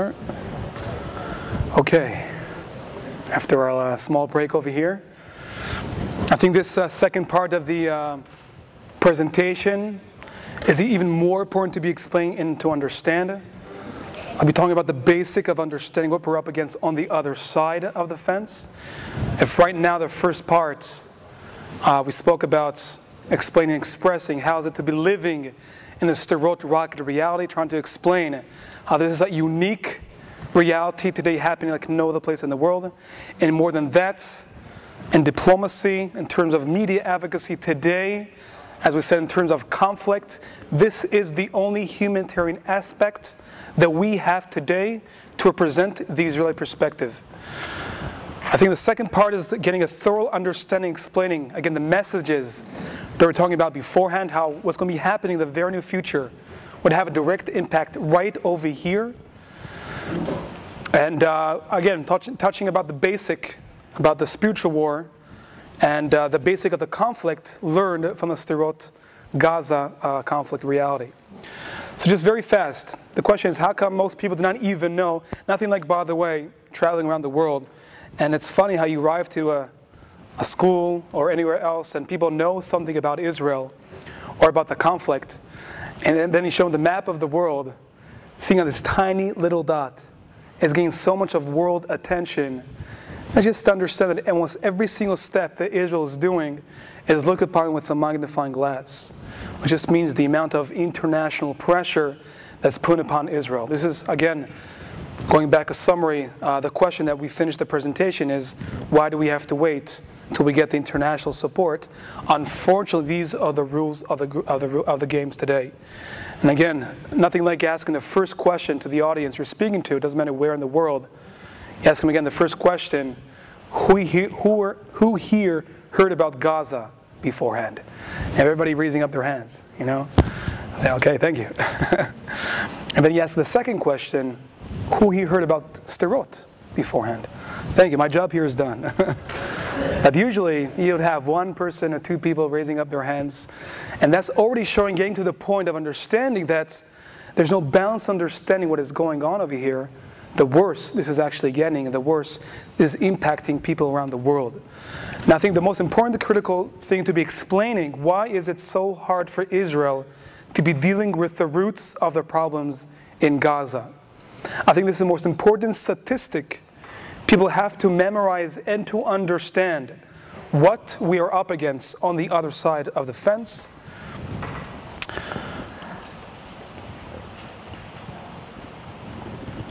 start? Okay. After our small break over here, I think this second part of the presentation is even more important to be explained and to understand. I'll be talking about the basic of understanding what we're up against on the other side of the fence. If right now the first part, we spoke about explaining and expressing how is it to be living in the Sderot rocket reality, trying to explain how this is a unique reality today happening like no other place in the world. And more than that, in diplomacy, in terms of media advocacy today, as we said, in terms of conflict, this is the only humanitarian aspect that we have today to represent the Israeli perspective. I think the second part is getting a thorough understanding, explaining, again, the messages that we're talking about beforehand, how what's going to be happening in the very near future would have a direct impact right over here. And again, touching about the basic, about the spiritual war, and the basic of the conflict learned from the Sderot Gaza conflict reality. So just very fast, the question is, how come most people do not even know, nothing like, by the way, traveling around the world, and it's funny how you arrive to a school or anywhere else and people know something about Israel or about the conflict, and then you show them the map of the world, seeing on this tiny little dot, it's getting so much of world attention. I just understand that almost every single step that Israel is doing is looked upon with a magnifying glass, which just means the amount of international pressure that's put upon Israel. This is, again, going back a summary, the question that we finished the presentation is, why do we have to wait until we get the international support? Unfortunately, these are the rules of the games today. And again, nothing like asking the first question to the audience you're speaking to, it doesn't matter where in the world. You ask them again the first question, who here heard about Gaza beforehand? Everybody raising up their hands, you know? Okay, thank you. And then you ask the second question, who here heard about Sderot beforehand? Thank you, my job here is done. But usually you would have one person or two people raising up their hands, and that's already showing, getting to the point of understanding that there's no balanced understanding what is going on over here. The worse this is actually getting, and the worse this is impacting people around the world. And I think the most important critical thing to be explaining, why is it so hard for Israel to be dealing with the roots of the problems in Gaza? I think this is the most important statistic people have to memorize and to understand what we are up against on the other side of the fence.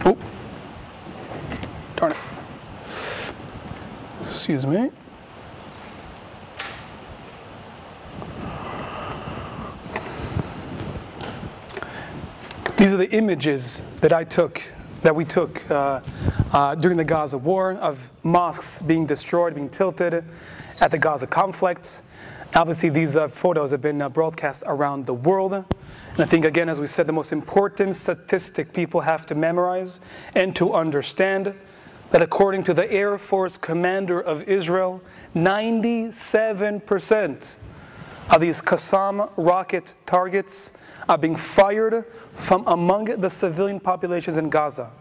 Oh, darn it. Excuse me. These are the images that we took during the Gaza war, of mosques being destroyed, being tilted at the Gaza conflict. Obviously, these photos have been broadcast around the world. And I think, again, as we said, the most important statistic people have to memorize and to understand that according to the Air Force commander of Israel, 97% of these Qassam rocket targets are being fired from among the civilian populations in Gaza.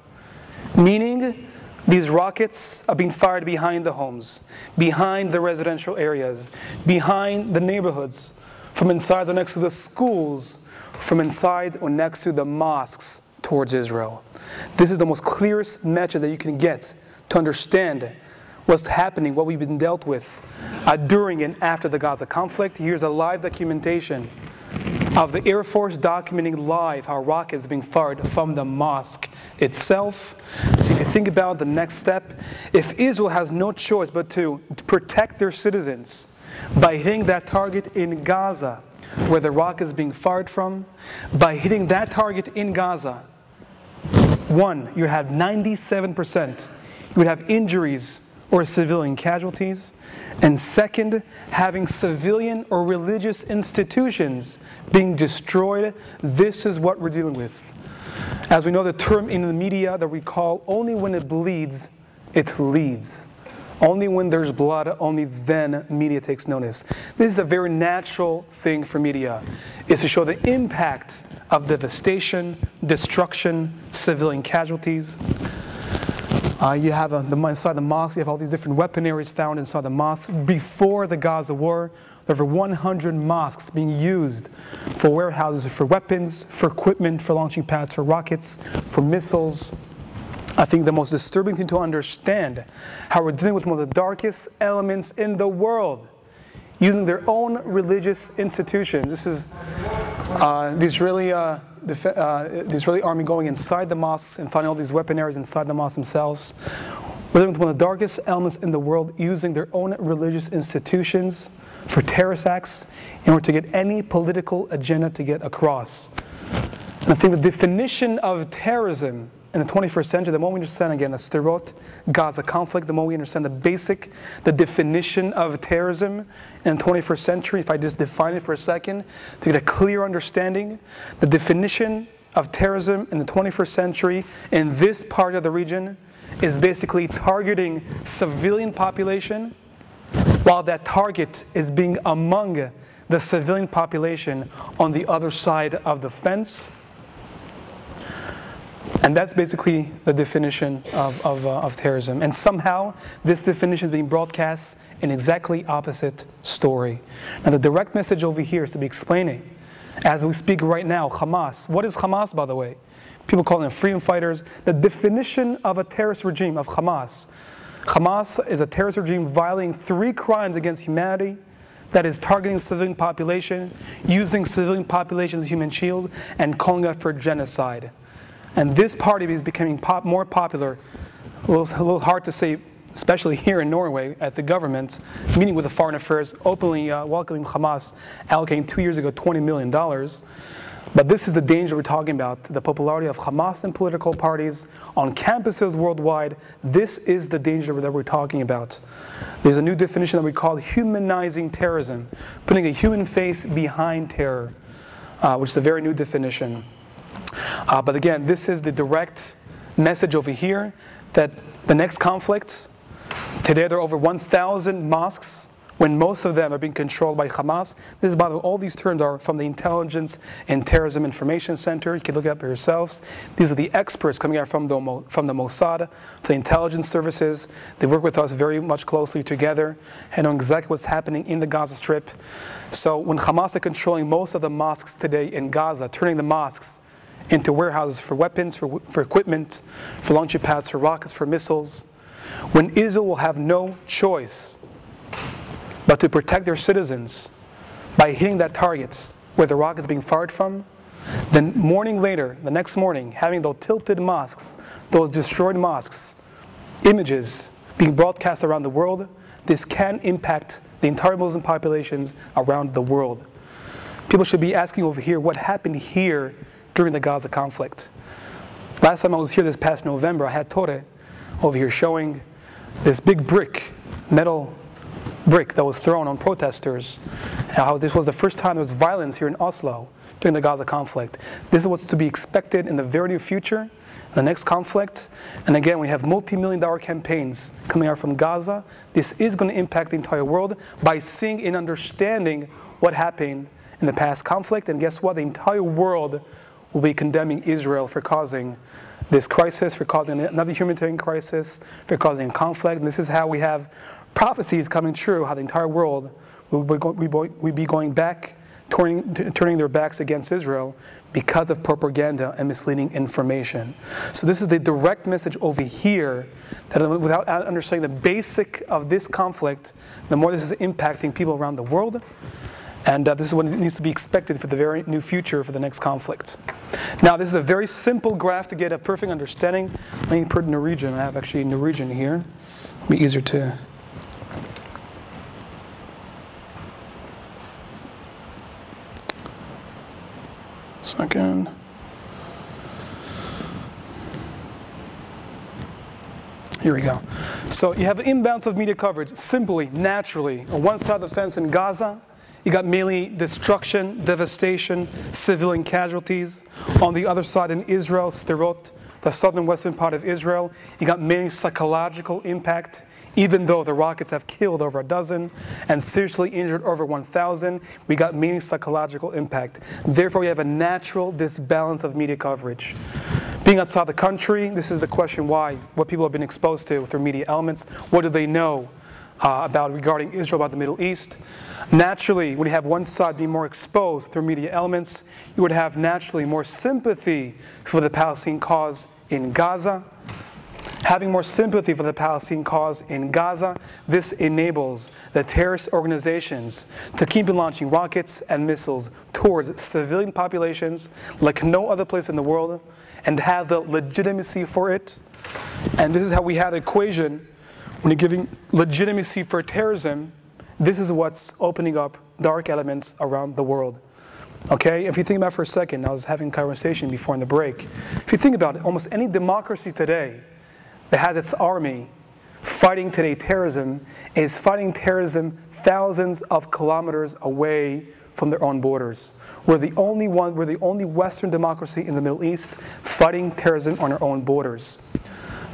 Meaning, these rockets are being fired behind the homes, behind the residential areas, behind the neighborhoods, from inside or next to the schools, from inside or next to the mosques towards Israel. This is the most clearest message that you can get to understand what's happening, what we've been dealt with during and after the Gaza conflict. Here's a live documentation of the Air Force documenting live how rockets are being fired from the mosque itself. So if you think about the next step, if Israel has no choice but to protect their citizens by hitting that target in Gaza, where the rocket is being fired from, by hitting that target in Gaza, one, you have 97%. You would have injuries or civilian casualties. And second, having civilian or religious institutions being destroyed. This is what we're dealing with. As we know, the term in the media that we call, only when it bleeds, it leads. Only when there's blood, only then media takes notice. This is a very natural thing for media, is to show the impact of devastation, destruction, civilian casualties. You have inside the mosque, you have all these different weaponaries found inside the mosque. Before the Gaza war, there were over 100 mosques being used for warehouses, for weapons, for equipment, for launching pads, for rockets, for missiles. I think the most disturbing thing to understand, how we're dealing with one of the darkest elements in the world, using their own religious institutions. This is the Israeli army going inside the mosques and finding all these weaponaries inside the mosques themselves. We're dealing with one of the darkest elements in the world, using their own religious institutions for terrorist acts in order to get any political agenda to get across. And I think the definition of terrorism in the 21st century, the moment we understand, again, the Sderot, Gaza conflict, the moment we understand the definition of terrorism in the 21st century, if I just define it for a second, to get a clear understanding, the definition of terrorism in the 21st century in this part of the region is basically targeting civilian population, while that target is being among the civilian population on the other side of the fence. And that's basically the definition of terrorism. And somehow, this definition is being broadcast in exactly opposite story. Now, the direct message over here is to be explaining, as we speak right now, Hamas. What is Hamas, by the way? People call them freedom fighters. The definition of a terrorist regime, of Hamas. Hamas is a terrorist regime violating 3 crimes against humanity. That is targeting civilian population, using civilian population as a human shield, and calling it for genocide. And this party is becoming more popular, a little hard to say, especially here in Norway, at the government, meeting with the Foreign Affairs, openly welcoming Hamas, allocating 2 years ago $20 million. But this is the danger we're talking about, the popularity of Hamas in political parties, on campuses worldwide. This is the danger that we're talking about. There's a new definition that we call humanizing terrorism, putting a human face behind terror, which is a very new definition. But again, this is the direct message over here, that the next conflict, today there are over 1,000 mosques, when most of them are being controlled by Hamas. This is, by the way, all these terms are from the Intelligence and Terrorism Information Center. You can look it up for yourselves. These are the experts coming out from the Mossad, the intelligence services. They work with us very much closely together and know exactly what's happening in the Gaza Strip. So when Hamas are controlling most of the mosques today in Gaza, turning the mosques into warehouses for weapons, for equipment, for launching pads, for rockets, for missiles, when Israel will have no choice but to protect their citizens by hitting that target where the rocket is being fired from, then the next morning, having those tilted mosques, those destroyed mosques, images being broadcast around the world, this can impact the entire Muslim populations around the world. People should be asking over here what happened here during the Gaza conflict. Last time I was here this past November, I had Torah over here showing this big metal brick that was thrown on protesters. How this was the first time there was violence here in Oslo during the Gaza conflict. This is what's to be expected in the very near future, the next conflict. And again, we have multi-million-dollar campaigns coming out from Gaza. This is going to impact the entire world by seeing and understanding what happened in the past conflict. And guess what? The entire world will be condemning Israel for causing this crisis, for causing another humanitarian crisis, for causing conflict. And this is how we have prophecies coming true, how the entire world will be going back, turning their backs against Israel because of propaganda and misleading information. So this is the direct message over here, that without understanding the basic of this conflict, the more this is impacting people around the world. And this is what needs to be expected for the very new future for the next conflict. Now, this is a very simple graph to get a perfect understanding. Let me put Norwegian. I have actually Norwegian here. It'll be easier to... Second. Here we go. So you have an imbalance of media coverage, simply, naturally. On one side of the fence in Gaza, you got mainly destruction, devastation, civilian casualties. On the other side in Israel, Sderot, the southern western part of Israel, you got mainly psychological impact, Even though the rockets have killed over a dozen and seriously injured over 1,000, we got meaning psychological impact. Therefore, we have a natural disbalance of media coverage. Being outside the country, this is the question why, what people have been exposed to through media elements. What do they know about regarding Israel, about the Middle East? Naturally, when you have one side being more exposed through media elements, you would have naturally more sympathy for the Palestinian cause in Gaza. Having more sympathy for the Palestinian cause in Gaza, this enables the terrorist organizations to keep launching rockets and missiles towards civilian populations like no other place in the world, and have the legitimacy for it. And this is how we have the equation. When you're giving legitimacy for terrorism, this is what's opening up dark elements around the world. Okay, if you think about it for a second, I was having a conversation before in the break. If you think about it, almost any democracy today that has its army fighting today terrorism is fighting terrorism thousands of kilometers away from their own borders. We're the only Western democracy in the Middle East fighting terrorism on our own borders.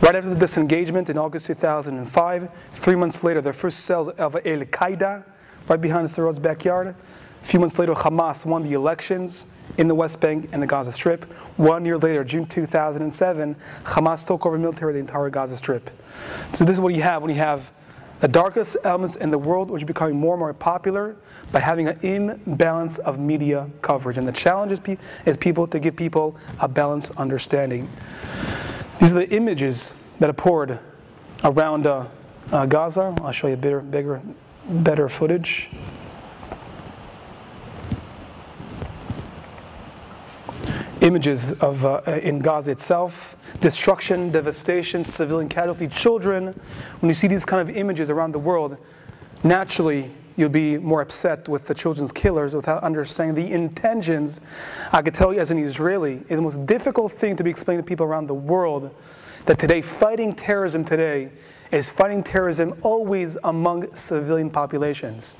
Right after the disengagement in August 2005, 3 months later, the first cells of Al-Qaeda right behind Terrorens' backyard. A few months later, Hamas won the elections in the West Bank and the Gaza Strip. 1 year later, June 2007, Hamas took over militarily the entire Gaza Strip. So this is what you have when you have the darkest elements in the world, which are becoming more and more popular by having an imbalance of media coverage. And the challenge is to give people a balanced understanding. These are the images that are poured around Gaza. I'll show you better footage. Images of in Gaza itself, destruction, devastation, civilian casualty, children. When you see these kind of images around the world, naturally you'll be more upset with the children's killers without understanding the intentions. I could tell you as an Israeli, it's the most difficult thing to be explained to people around the world that today fighting terrorism today is fighting terrorism always among civilian populations.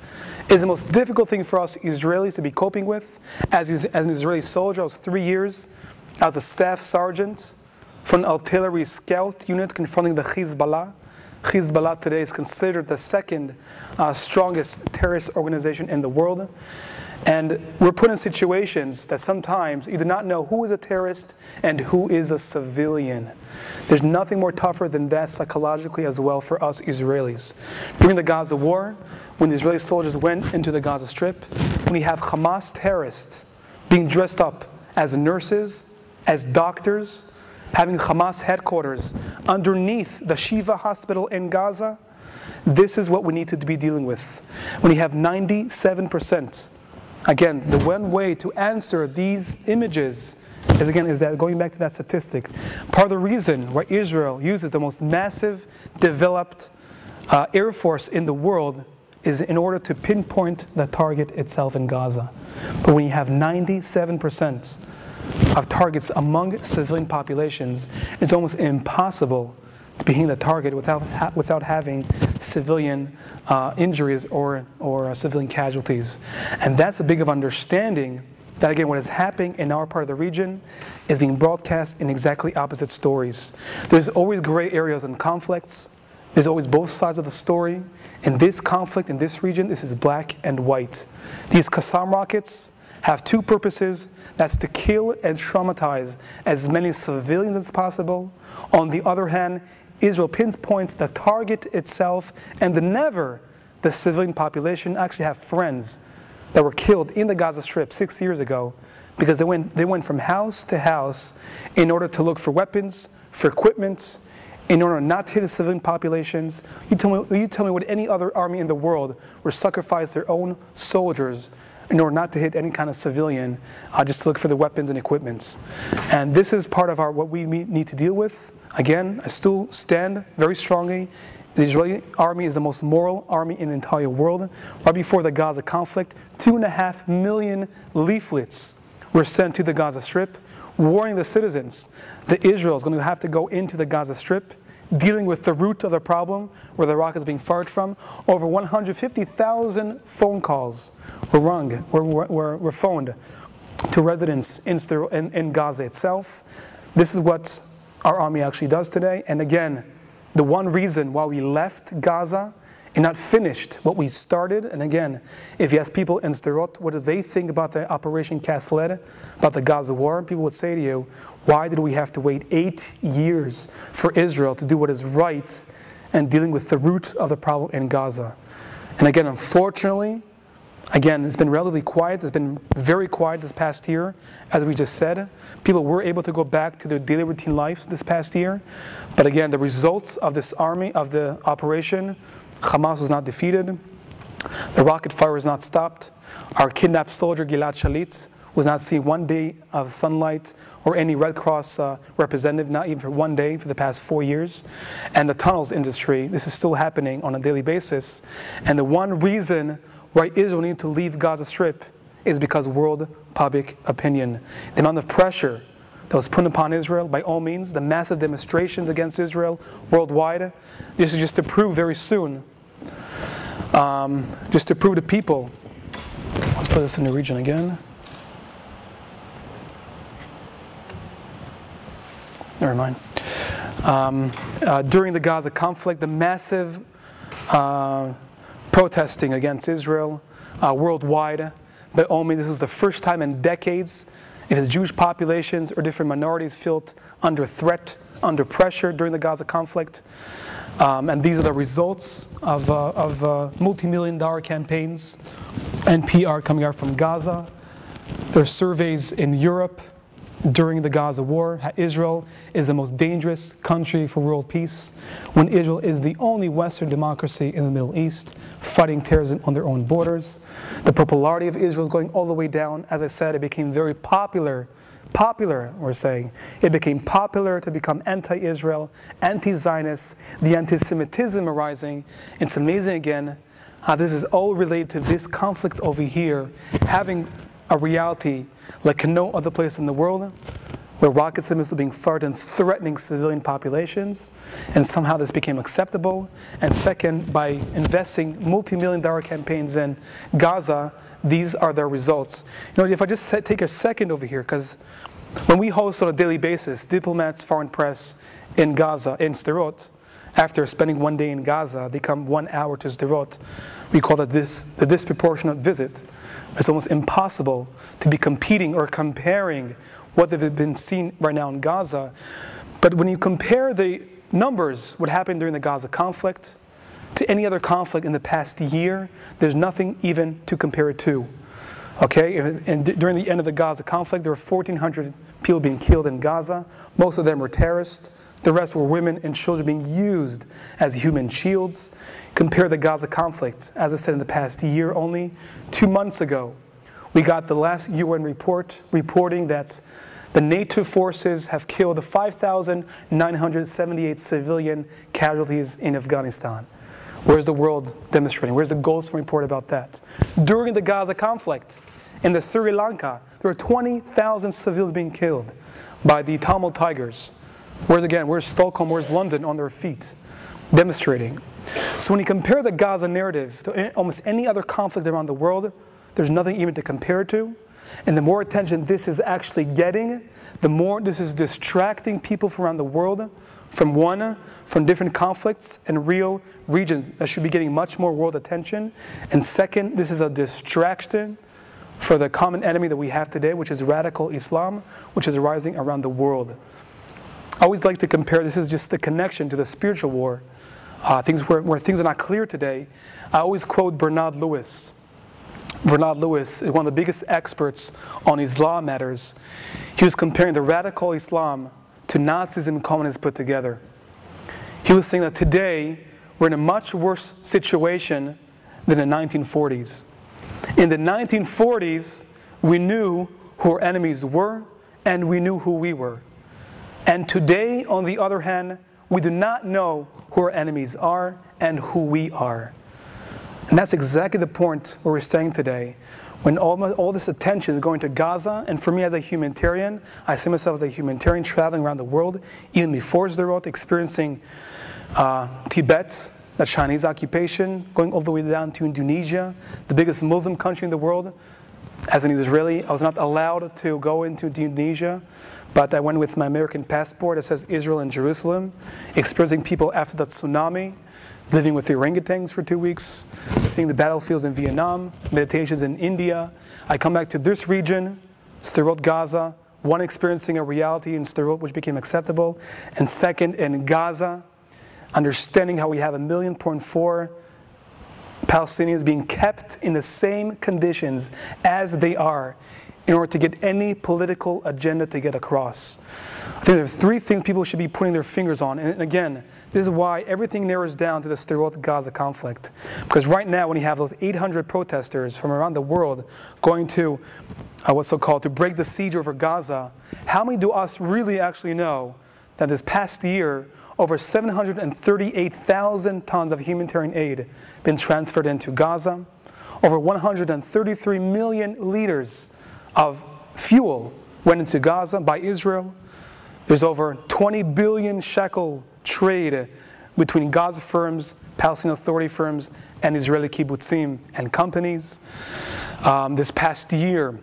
It's the most difficult thing for us Israelis to be coping with. As an Israeli soldier, I was 3 years. I was a staff sergeant for an artillery scout unit confronting the Hezbollah. Hezbollah today is considered the second strongest terrorist organization in the world. And we're put in situations that sometimes you do not know who is a terrorist and who is a civilian. There's nothing more tougher than that psychologically as well for us Israelis. During the Gaza war, when the Israeli soldiers went into the Gaza Strip, when you have Hamas terrorists being dressed up as nurses, as doctors, having Hamas headquarters underneath the Shiva hospital in Gaza, this is what we need to be dealing with. When you have 97%, again, the one way to answer these images is that going back to that statistic, part of the reason why Israel uses the most massive developed air force in the world is in order to pinpoint the target itself in Gaza. But when you have 97% of targets among civilian populations, it's almost impossible to be hitting the target without having civilian injuries or civilian casualties. And that's a big of understanding that, again, what is happening in our part of the region is being broadcast in exactly opposite stories. There's always gray areas and conflicts. There's always both sides of the story. In this conflict, in this region, this is black and white. These Qassam rockets have two purposes. That's to kill and traumatize as many civilians as possible. On the other hand, Israel pinpoints the target itself, and never the civilian population. Actually have friends that were killed in the Gaza Strip 6 years ago because they went from house to house in order to look for weapons, for equipment, in order not to hit the civilian populations. You tell me what any other army in the world would sacrifice their own soldiers in order not to hit any kind of civilian, just to look for the weapons and equipments. And this is part of what we need to deal with. Again, I still stand very strongly. The Israeli army is the most moral army in the entire world. Right before the Gaza conflict, 2.5 million leaflets were sent to the Gaza Strip, warning the citizens that Israel is going to have to go into the Gaza Strip, dealing with the root of the problem, where the rocket is being fired from. Over 150,000 phone calls were phoned to residents in Gaza itself. This is what our army actually does today. And again, the one reason why we left Gaza and not finished what we started. And again, if you ask people in Sderot, what do they think about the Operation Cast Lead, about the Gaza war, people would say to you, why did we have to wait 8 years for Israel to do what is right and dealing with the root of the problem in Gaza? And again, unfortunately, again, it's been relatively quiet. It's been very quiet this past year, as we just said. People were able to go back to their daily routine lives this past year. But again, the results of this army, of the operation, Hamas was not defeated. The rocket fire was not stopped. Our kidnapped soldier, Gilad Shalit, was not seen one day of sunlight or any Red Cross representative, not even for one day for the past 4 years. And the tunnels industry, this is still happening on a daily basis. And the one reason why Israel needed to leave Gaza Strip is because world public opinion. The amount of pressure that was put upon Israel, by all means, the massive demonstrations against Israel worldwide, this is just to prove very soon, just to prove to people. Let's put this in the region again. Never mind. During the Gaza conflict, the massive protesting against Israel worldwide, by all means, this was the first time in decades if the Jewish populations or different minorities felt under threat, under pressure during the Gaza conflict. And these are the results of multi-million-dollar campaigns and PR coming out from Gaza. There are surveys in Europe during the Gaza war. Israel is the most dangerous country for world peace, when Israel is the only Western democracy in the Middle East fighting terrorism on their own borders. The popularity of Israel is going all the way down. As I said, it became very popular, we're saying. It became popular to become anti-Israel, anti-Zionist, the anti-Semitism arising. It's amazing again how this is all related to this conflict over here having a reality like no other place in the world, where rockets and missiles are being fired and threatening civilian populations, and somehow this became acceptable. And second, by investing multi-million-dollar campaigns in Gaza, these are their results. You know, if I just take a second over here, because when we host on a daily basis diplomats, foreign press in Gaza, in Sderot, after spending 1 day in Gaza, they come 1 hour to Sderot. We call it the disproportionate visit. It's almost impossible to be competing or comparing what they've been seen right now in Gaza. But when you compare the numbers, what happened during the Gaza conflict, to any other conflict in the past year, there's nothing even to compare it to. Okay, and during the end of the Gaza conflict, there were 1,400 people being killed in Gaza. Most of them were terrorists. The rest were women and children being used as human shields. Compare the Gaza conflict. As I said, in the past year only, 2 months ago, we got the last UN report reporting that the NATO forces have killed 5,978 civilian casualties in Afghanistan. Where's the world demonstrating? Where's the Goldstone report about that? During the Gaza conflict, in the Sri Lanka, there were 20,000 civilians being killed by the Tamil Tigers. Where's Stockholm, where's London on their feet, demonstrating? So when you compare the Gaza narrative to almost any other conflict around the world, there's nothing even to compare it to. And the more attention this is actually getting, the more this is distracting people from around the world from different conflicts and real regions that should be getting much more world attention. And second, this is a distraction for the common enemy that we have today, which is radical Islam, which is rising around the world. I always like to compare, this is just the connection to the spiritual war, things where things are not clear today. I always quote Bernard Lewis. Bernard Lewis is one of the biggest experts on Islam matters. He was comparing the radical Islam to Nazism and communists put together. He was saying that today we're in a much worse situation than the 1940s. In the 1940s, we knew who our enemies were and we knew who we were. And today, on the other hand, we do not know who our enemies are and who we are. And that's exactly the point where we're staying today. When all this attention is going to Gaza, and for me as a humanitarian, I see myself as a humanitarian traveling around the world, even before Sderot, experiencing Tibet, the Chinese occupation, going all the way down to Indonesia, the biggest Muslim country in the world. As an Israeli, I was not allowed to go into Indonesia, but I went with my American passport. It says Israel and Jerusalem, experiencing people after the tsunami, living with the orangutans for 2 weeks, seeing the battlefields in Vietnam, meditations in India. I come back to this region, Sderot, Gaza, one, experiencing a reality in Sderot which became acceptable, and second, in Gaza, understanding how we have 1.4 million Palestinians being kept in the same conditions as they are in order to get any political agenda to get across. I think there are 3 things people should be putting their fingers on. And again, this is why everything narrows down to the Sderot-Gaza conflict. Because right now, when you have those 800 protesters from around the world going to what's so-called to break the siege over Gaza, how many do us really actually know that this past year, over 738,000 tons of humanitarian aid been transferred into Gaza, over 133 million liters of fuel went into Gaza by Israel. There's over 20 billion shekel trade between Gaza firms, Palestinian Authority firms, and Israeli kibbutzim and companies. This past year,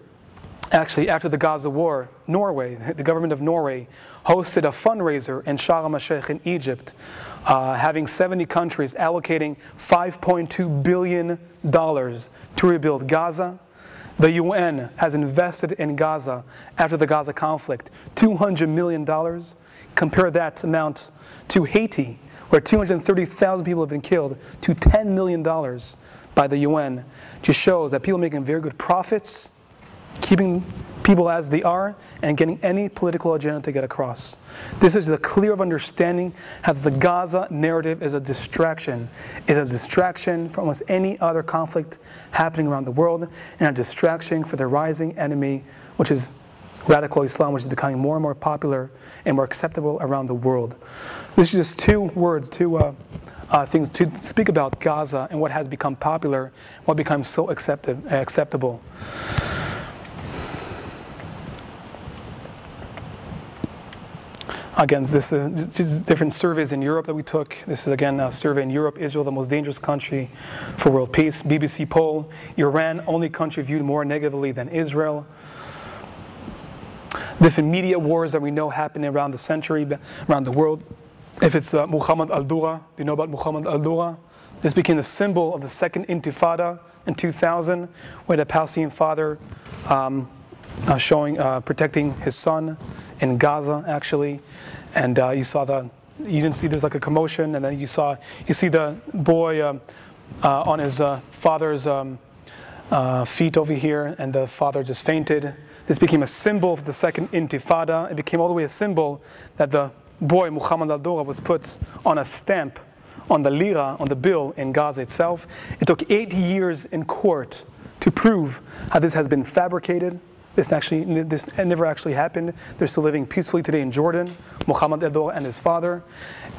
actually after the Gaza war, Norway, the government of Norway, hosted a fundraiser in Sharm el-Sheikh in Egypt, having 70 countries allocating $5.2 billion to rebuild Gaza. The UN has invested in Gaza after the Gaza conflict $200 million. Compare that amount to Haiti, where 230,000 people have been killed, to $10 million by the UN. Just shows that people are making very good profits, keeping people as they are, and getting any political agenda to get across. This is a clear understanding how the Gaza narrative is a distraction. It's a distraction from almost any other conflict happening around the world, and a distraction for the rising enemy, which is radical Islam, which is becoming more and more popular and more acceptable around the world. This is just 2 words, 2 things to speak about Gaza and what has become popular, what becomes so acceptable. Again, this is different surveys in Europe that we took. This is again a survey in Europe. Israel, the most dangerous country for world peace. BBC poll. Iran, only country viewed more negatively than Israel. Different media wars that we know happen around the century, around the world. If it's Muhammad al-Dura, do you know about Muhammad al-Dura? This became the symbol of the second Intifada in 2000, where the Palestinian father protecting his son in Gaza, actually. And you didn't see there's like a commotion, and then you see the boy on his father's feet over here, and the father just fainted. This became a symbol of the second Intifada. It became all the way a symbol that the boy, Muhammad al-Dura, was put on a stamp on the lira, on the bill in Gaza itself. It took 8 years in court to prove how this has been fabricated. This never actually happened. They're still living peacefully today in Jordan, Muhammad al-Dura and his father.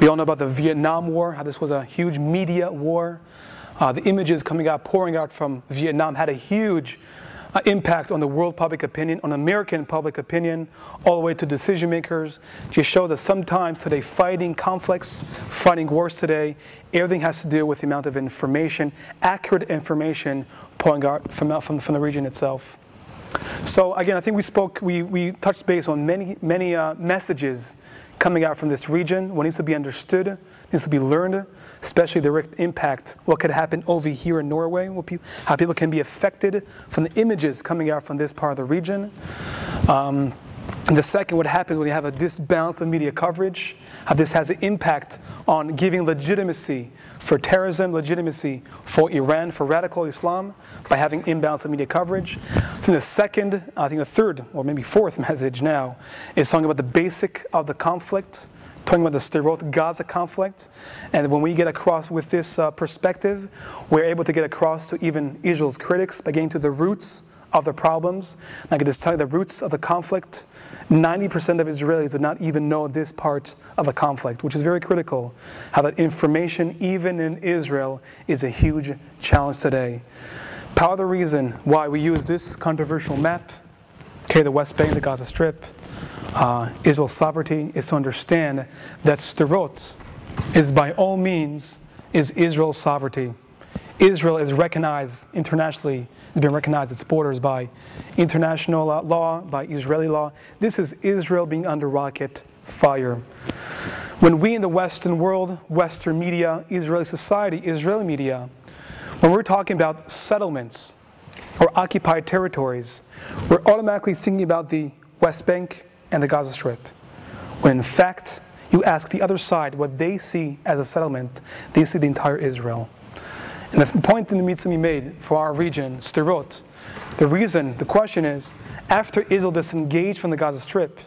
We all know about the Vietnam War, how this was a huge media war. The images pouring out from Vietnam had a huge impact on the world public opinion, on American public opinion, all the way to decision makers. Just shows that sometimes today fighting conflicts, fighting wars today, everything has to do with the amount of information, accurate information pouring out from the region itself. So again, I think we touched base on many messages coming out from this region. What needs to be understood, needs to be learned, especially the direct impact, what could happen over here in Norway, how people can be affected from the images coming out from this part of the region. And the second, what happens when you have a disbalance of media coverage, how this has an impact on giving legitimacy for terrorism, legitimacy for Iran, for radical Islam, by having imbalance of media coverage. Then the second, I think the third, or maybe fourth message now, is talking about the basic of the conflict, talking about the Sderot-Gaza conflict. And when we get across with this perspective, we're able to get across to even Israel's critics by getting to the roots of the problems. And I can just tell you the roots of the conflict. 90% of Israelis do not even know this part of the conflict, which is very critical. How that information, even in Israel, is a huge challenge today. Part of the reason why we use this controversial map, the West Bank, the Gaza Strip, Israel's sovereignty, is to understand that Sderot is by all means is Israel's sovereignty. Israel is recognized internationally, has been recognized its borders by international law, by Israeli law. This is Israel being under rocket fire. When we in the Western world, Western media, Israeli society, Israeli media, when we're talking about settlements or occupied territories, we're automatically thinking about the West Bank and the Gaza Strip. When in fact, you ask the other side what they see as a settlement, they see the entire Israel. And the point that needs to be made for our region, Sderot, the question is, after Israel disengaged from the Gaza Strip,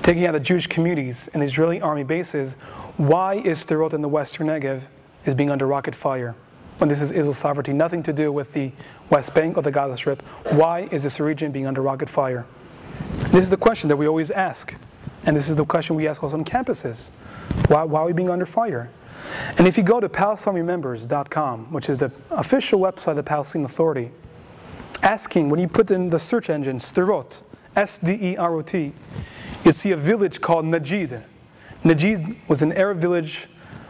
taking out the Jewish communities and the Israeli army bases, why is Sderot in the Western Negev is being under rocket fire? When this is Israel's sovereignty, nothing to do with the West Bank or the Gaza Strip. Why is this region being under rocket fire? This is the question that we always ask. And this is the question we ask also on campuses. Why are we being under fire? And if you go to PalestineRemembers.com, which is the official website of the Palestinian Authority, asking, when you put in the search engine, Sderot, S-D-E-R-O-T, you see a village called Najid. Najid was an Arab village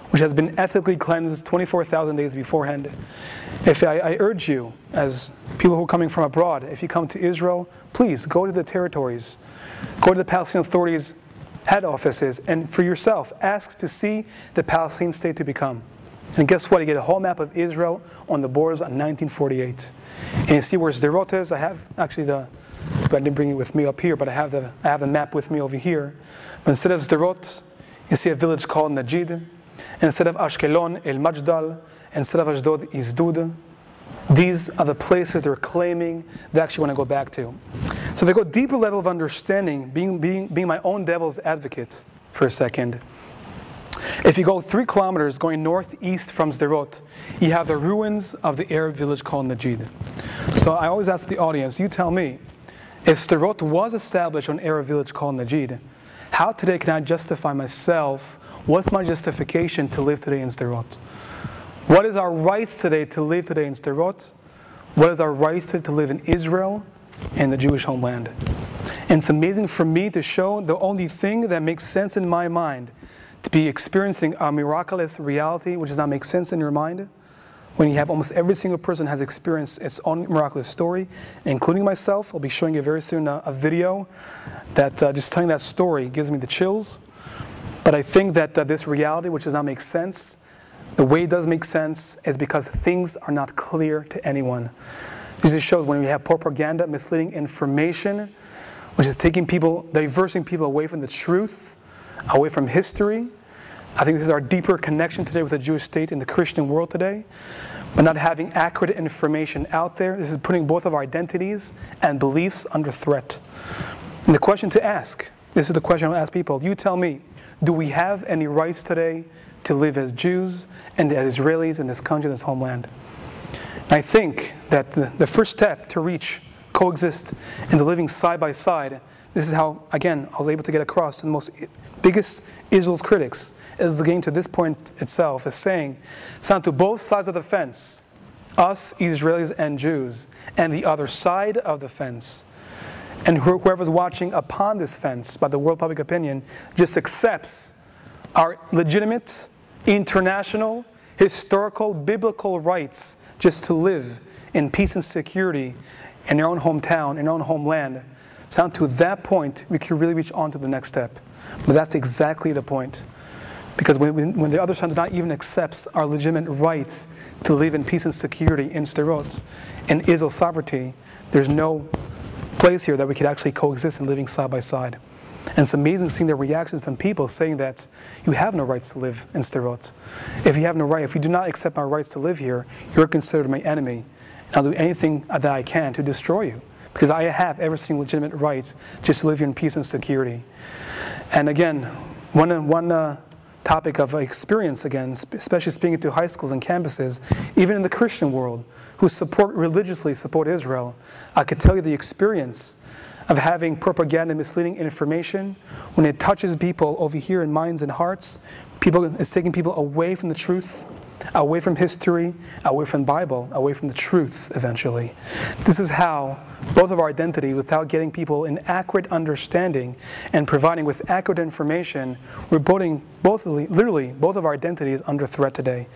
which has been ethically cleansed 24,000 days beforehand. If I urge you, as people who are coming from abroad, if you come to Israel, please go to the territories, go to the Palestinian Authority's head offices, and for yourself, ask to see the Palestinian state to become. And guess what? You get a whole map of Israel on the borders on 1948. And you see where Sderot is. I have actually I didn't bring it with me up here, but I have the map with me over here. But instead of Sderot, you see a village called Najid. Instead of Ashkelon, El Majdal. Instead of Ashdod, Isdud. These are the places they're claiming they actually want to go back to. So they go deeper level of understanding, being my own devil's advocate for a second. If you go 3 kilometers going northeast from Sderot, you have the ruins of the Arab village called Najid. So I always ask the audience, you tell me, if Sderot was established on an Arab village called Najid, how today can I justify myself? What's my justification to live today in Sderot? What is our rights today to live today in Sderot? What is our rights to live in Israel and the Jewish homeland? And it's amazing for me to show the only thing that makes sense in my mind, to be experiencing a miraculous reality which does not make sense in your mind, when you have almost every single person has experienced its own miraculous story, including myself. I'll be showing you very soon a video that just telling that story gives me the chills. But I think that this reality, which does not make sense, the way it does make sense is because things are not clear to anyone. This just shows when we have propaganda, misleading information, which is taking people, diversing people away from the truth, away from history. I think this is our deeper connection today with the Jewish state and the Christian world today. But not having accurate information out there, this is putting both of our identities and beliefs under threat. And the question to ask, this is the question I ask people, you tell me, do we have any rights today to live as Jews and as Israelis in this country, this homeland? And I think that the first step to reach, coexist, into living side by side, this is how, again, I was able to get across to the biggest Israel's critics, is getting to this point itself, is saying, sound to both sides of the fence, us, Israelis and Jews, and the other side of the fence. And whoever's watching upon this fence by the world public opinion just accepts our legitimate, international, historical, biblical rights just to live in peace and security in your own hometown, in your own homeland. Down to that point, we can really reach on to the next step. But that's exactly the point. Because when the other side does not even accept our legitimate rights to live in peace and security in Sderot, in Israel's sovereignty, there's no place here that we could actually coexist and living side by side. And it's amazing seeing the reactions from people saying that you have no rights to live in Sderot. If you have no right, if you do not accept my rights to live here, you're considered my enemy. And I'll do anything that I can to destroy you. Because I have every single legitimate right just to live here in peace and security. And again, one topic of experience again, especially speaking to high schools and campuses, even in the Christian world, who religiously support Israel, I could tell you the experience of having propaganda, misleading information, when it touches people over here in minds and hearts, it's taking people away from the truth, away from history, away from the Bible, away from the truth eventually. This is how both of our identity, without getting people an accurate understanding and providing with accurate information, we're putting literally both of our identities under threat today.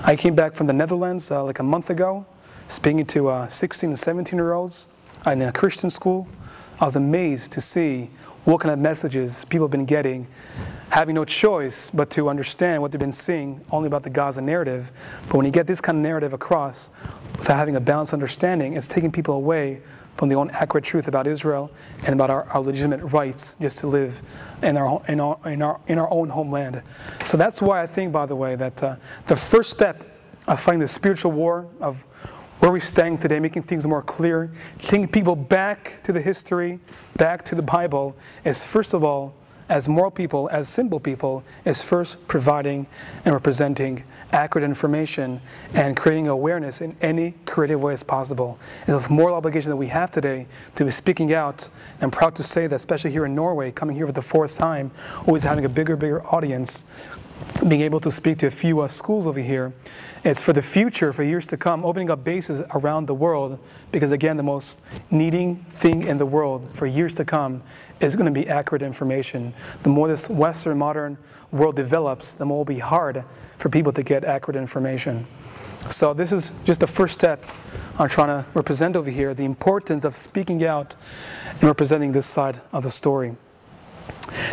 I came back from the Netherlands like a month ago, speaking to 16 and 17-year-olds in a Christian school. I was amazed to see what kind of messages people have been getting, having no choice but to understand what they've been seeing only about the Gaza narrative. But when you get this kind of narrative across without having a balanced understanding, it's taking people away from the own accurate truth about Israel and about our legitimate rights just to live in our own homeland. So that's why I think, by the way, that the first step of fighting the spiritual war of where we're staying today, making things more clear, taking people back to the history, back to the Bible, is first of all, as moral people, as simple people, is first providing and representing accurate information and creating awareness in any creative way as possible. It's a moral obligation that we have today to be speaking out. And I'm proud to say that, especially here in Norway, coming here for the 4th time, always having a bigger audience, being able to speak to a few schools over here. It's for the future, for years to come, opening up bases around the world, because again, the most needing thing in the world for years to come is going to be accurate information. The more this Western modern world develops, the more it will be hard for people to get accurate information. So this is just the first step I'm trying to represent over here, the importance of speaking out and representing this side of the story.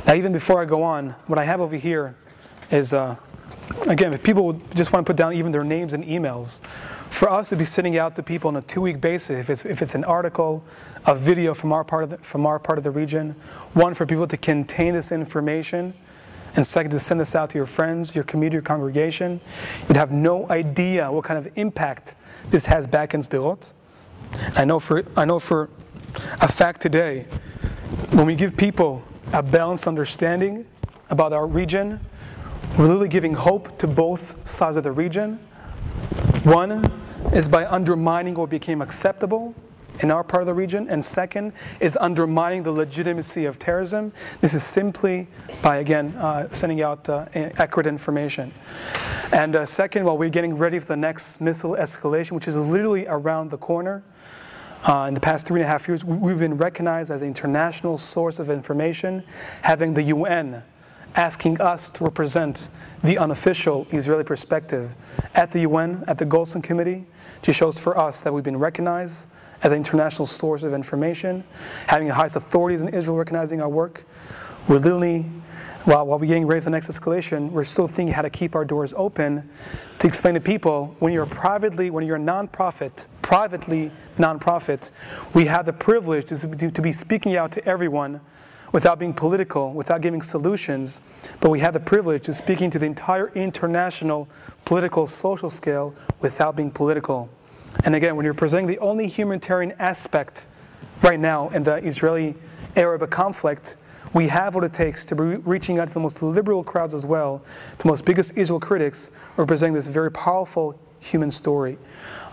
Now, even before I go on, what I have over here is, again, if people would just want to put down even their names and emails, for us to be sending out to people on a 2-week basis, if it's an article, a video from our part of the region, one, for people to contain this information, and second, to send this out to your friends, your community, your congregation, you'd have no idea what kind of impact this has back in Sderot. I know for a fact today, when we give people a balanced understanding about our region, we're literally giving hope to both sides of the region. One is by undermining what became acceptable in our part of the region, and second is undermining the legitimacy of terrorism. This is simply by, again, sending out accurate information. And second, while we're getting ready for the next missile escalation, which is literally around the corner, in the past 3.5 years, we've been recognized as an international source of information, having the UN asking us to represent the unofficial Israeli perspective at the UN, at the Goldstein Committee. Just shows for us that we've been recognized as an international source of information, having the highest authorities in Israel recognizing our work. We're literally, while we're getting ready for the next escalation, we're still thinking how to keep our doors open to explain to people, when you're a nonprofit, privately nonprofit, we have the privilege to be speaking out to everyone without being political, without giving solutions, but we have the privilege of speaking to the entire international political, social scale without being political. And again, when you're presenting the only humanitarian aspect right now in the Israeli-Arab conflict, we have what it takes to be reaching out to the most liberal crowds as well, to the most biggest Israel critics, representing this very powerful human story.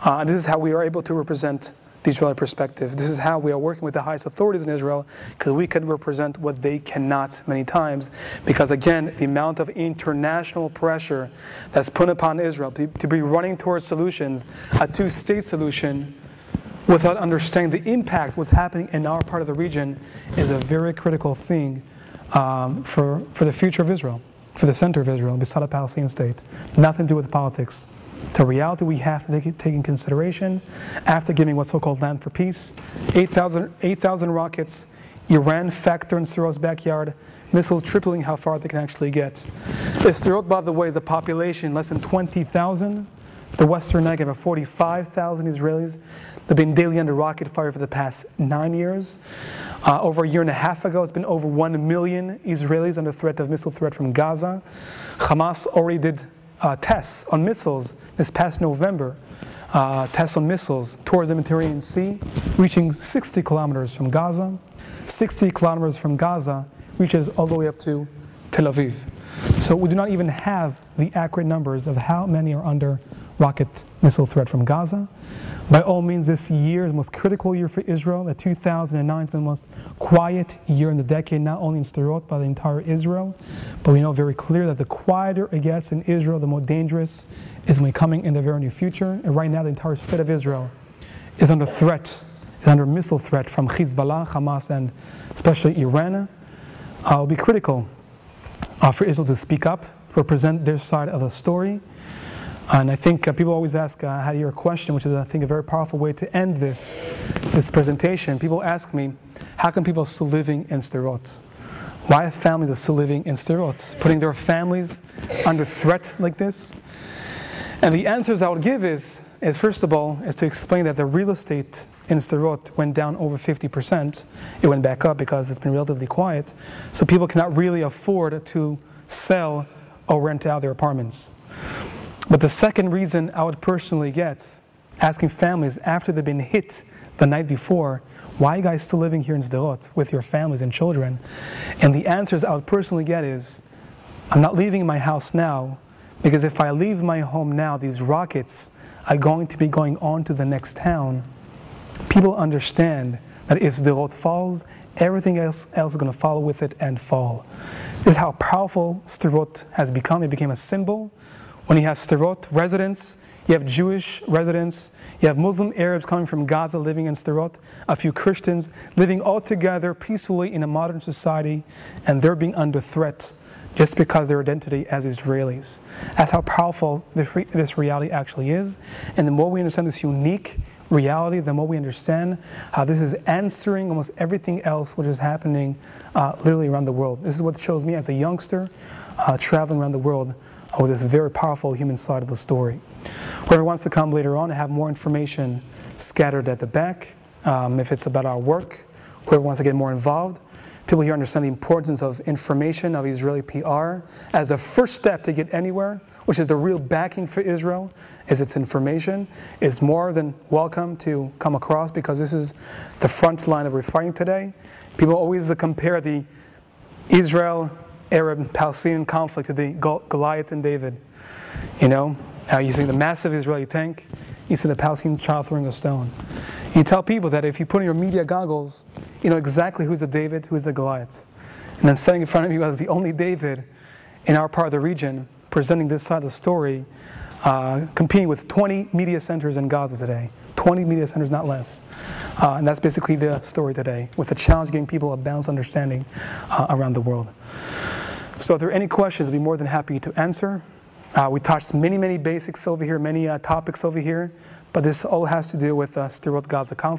And this is how we are able to represent the Israeli perspective. This is how we are working with the highest authorities in Israel, because we can represent what they cannot many times. Because again, the amount of international pressure that's put upon Israel to be running towards solutions, a 2-state solution, without understanding the impact of what's happening in our part of the region, is a very critical thing for the future of Israel, for the center of Israel, beside a Palestinian state. Nothing to do with politics. It's a reality we have to take in consideration after giving what's so-called land for peace. 8,000 rockets, Iran factor in Sderot's backyard, missiles tripling how far they can actually get. Sderot, by the way, is a population less than 20,000. The Western Negev have 45,000 Israelis. They've been daily under rocket fire for the past 9 years. Over a year and a half ago, it's been over 1 million Israelis under threat of missile threat from Gaza. Hamas already did tests on missiles this past November, tests on missiles towards the Mediterranean Sea, reaching 60 kilometers from Gaza. 60 kilometers from Gaza reaches all the way up to Tel Aviv. So we do not even have the accurate numbers of how many are under rocket missile threat from Gaza. By all means, this year is the most critical year for Israel. The 2009 has been the most quiet year in the decade, not only in Sderot, but the entire Israel. But we know very clear that the quieter it gets in Israel, the more dangerous is going to be coming in the very near future. And right now, the entire state of Israel is under threat, is under missile threat from Hezbollah, Hamas, and especially Iran. It will be critical for Israel to speak up, represent their side of the story. And I think people always ask how to hear a question, which is, I think, a very powerful way to end this presentation. People ask me, how come people are still living in Sderot? Why are families still living in Sderot, putting their families under threat like this? And the answers I would give is first of all, is to explain that the real estate in Sderot went down over 50%. It went back up because it's been relatively quiet. So people cannot really afford to sell or rent out their apartments. But the second reason I would personally get, asking families after they've been hit the night before, why are you guys still living here in Sderot with your families and children? And the answers I would personally get is, I'm not leaving my house now, because if I leave my home now, these rockets are going to be going on to the next town. People understand that if Sderot falls, everything else is going to follow with it and fall. This is how powerful Sderot has become. It became a symbol. When you have Sderot residents, you have Jewish residents, you have Muslim Arabs coming from Gaza living in Sderot, a few Christians living all together peacefully in a modern society, and they're being under threat just because of their identity as Israelis. That's how powerful this reality actually is. And the more we understand this unique reality, the more we understand how this is answering almost everything else which is happening literally around the world. This is what shows me as a youngster traveling around the world with this very powerful human side of the story. Whoever wants to come later on and have more information scattered at the back, if it's about our work, whoever wants to get more involved, people here understand the importance of information, of Israeli PR, as a first step to get anywhere, which is the real backing for Israel, is its information. It's more than welcome to come across, because this is the front line that we're fighting today. People always compare the Israel-Arab-Palestinian conflict to the Goliath and David. You know, you see the massive Israeli tank, you see the Palestinian child throwing a stone. You tell people that if you put on your media goggles, you know exactly who's the David, who's the Goliath. And I'm standing in front of you as the only David in our part of the region, presenting this side of the story, competing with 20 media centers in Gaza today. 20 media centers, not less. And that's basically the story today, with the challenge getting people a balanced understanding around the world. So if there are any questions, I'd be more than happy to answer. We touched many basics over here, many topics over here, but this all has to do with Sderot Gaza conflict.